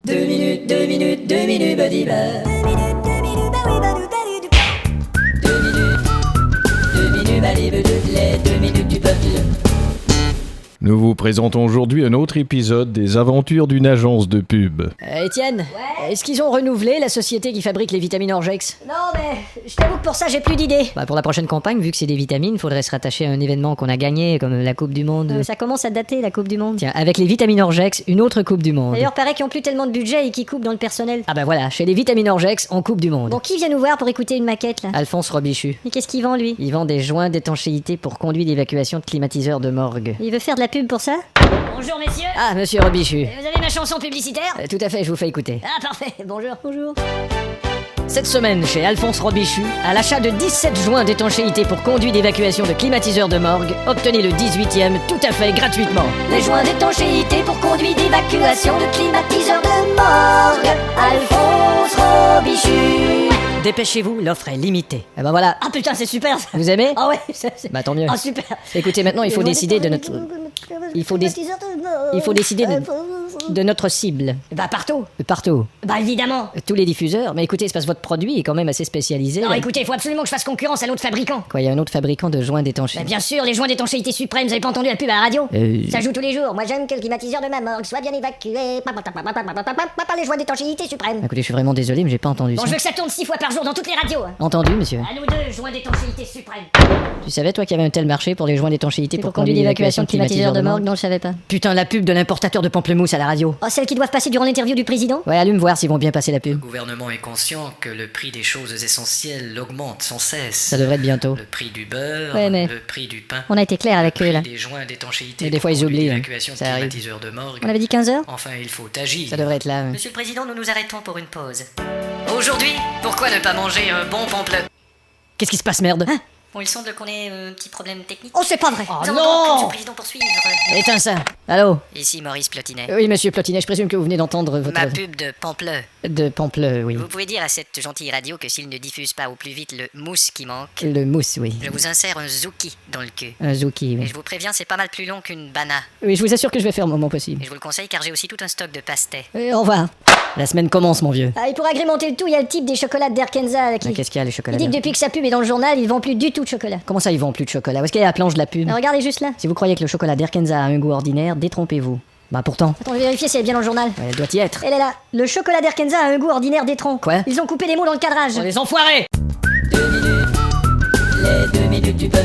2 minutes, 2 minutes, 2 minutes, badiba. 2 minutes, 2 minutes, badiba, les 2 minutes du peuple. Nous vous présentons aujourd'hui un autre épisode des aventures d'une agence de pub. Étienne, Ouais. est-ce qu'ils ont renouvelé la société qui fabrique les vitamines Orgex? Non mais, je t'avoue que pour ça j'ai plus d'idées. Pour la prochaine campagne, vu que c'est des vitamines, faudrait se rattacher à un événement qu'on a gagné, comme la Coupe du Monde. Ça commence à dater la Coupe du Monde. Tiens, avec les vitamines Orgex, une autre Coupe du Monde. D'ailleurs, paraît qu'ils ont plus tellement de budget et qu'ils coupent dans le personnel. Ah bah voilà, chez les vitamines Orgex, on Coupe du Monde. Bon, qui vient nous voir pour écouter une maquette là? Alphonse Robichu. Mais qu'est-ce qu'il vend lui? Il vend des joints d'étanchéité pour conduits d'évacuation de climatiseurs de morgue. Il veut faire de la pub pour ça? Bonjour messieurs, Ah, monsieur Robichu. vous avez ma chanson publicitaire? Tout à fait, je vous fais écouter. Ah parfait, bonjour. Bonjour. Cette semaine, chez Alphonse Robichu, à l'achat de 17 joints d'étanchéité pour conduits d'évacuation de climatiseurs de morgue, obtenez le 18e tout à fait gratuitement. Les joints d'étanchéité pour conduit d'évacuation de climatiseurs de morgue. Alphonse Robichu. Dépêchez-vous, l'offre est limitée. Et ben voilà. Ah putain c'est super ça. Vous aimez? Ah ouais, c'est... Bah tant mieux. Ah super. Écoutez, maintenant, il faut décider de notre... Il faut décider de notre cible. Bah partout. Partout. Bah évidemment. Tous les diffuseurs. Mais écoutez, c'est parce que votre produit est quand même assez spécialisé. Non là. écoutez, il faut absolument que je fasse concurrence à l'autre fabricant. Quoi, il y a un autre fabricant de joints d'étanchéité. Bah bien sûr, les joints d'étanchéité suprême, vous avez pas entendu la pub à la radio? Ça joue tous les jours. Moi j'aime que le climatiseur de ma morgue soit bien évacué. Papa les joints d'étanchéité suprême. Écoutez, je suis vraiment désolé, mais j'ai pas entendu Bon, ça. je veux que ça tourne 6 fois par jour dans toutes les radios. Entendu, monsieur. À nous deux, joints d'étanchéité suprême. Tu savais, toi, qu'il y avait un tel marché pour les joints d'étanchéité Pour conduit d'évacuation de climatiseurs de morgue, non je savais pas. Putain, la pub de l'importateur de pamplemousse à la radio. Oh, celles qui doivent passer durant l'interview du président? Ouais, allume voir s'ils vont bien passer la pub. Le gouvernement est conscient que le prix des choses essentielles augmente sans cesse. Ça devrait être bientôt. Le prix du beurre, Ouais, mais- le prix du pain, On a été clair avec le eux prix là. des joints d'étanchéité Mais des pour fois, ils conduits oublient, hein. d'évacuation de Ça arrive. climatiseurs de morgue. On avait dit 15h? Enfin, il faut agir. Ça devrait être là. ouais. Monsieur le Président, nous nous arrêtons pour une pause. Aujourd'hui, pourquoi ne pas manger un bon pample? Qu'est-ce qui se passe, merde? Bon, il semble qu'on ait un petit problème technique. Oh, c'est pas vrai! Oh Nous allons non donc, Monsieur le Président, poursuivre. Éteins ça. Allô? Ici Maurice Plotinet. Oui, monsieur Plotinet, je présume que vous venez d'entendre votre... Ma pub de Pampleux. De Pampleux, oui. Vous pouvez dire à cette gentille radio que s'il ne diffuse pas au plus vite le mousse qui manque, Le mousse, oui. je vous insère un zouki dans le cul. Un zouki, Et oui. je vous préviens, c'est pas mal plus long qu'une bana. Oui, je vous assure que je vais faire mon possible. Et je vous le conseille car j'ai aussi tout un stock de pastés. Au revoir. La semaine commence, mon vieux. Ah, et pour agrémenter le tout, il y a le type des chocolats d'Erkenza là, qui... Mais qu'est-ce qu'il y a, les chocolats? Il dit que depuis que sa pub est dans le journal, ils vendent plus du tout de chocolat. Comment ça, ils vendent plus de chocolat? Où est-ce qu'il y a la planche de la pub? Mais regardez juste là. Si vous croyez que le chocolat d'Erkenza a un goût ordinaire, détrompez-vous. Bah pourtant, Attends, je vais vérifier si elle est bien dans le journal. elle doit y être. Elle est là. Le chocolat d'Erkenza a un goût ordinaire d'étron. Quoi? Ils ont coupé les mots dans le cadrage. Les enfoirés! 2 minutes, les 2 minutes du peuple.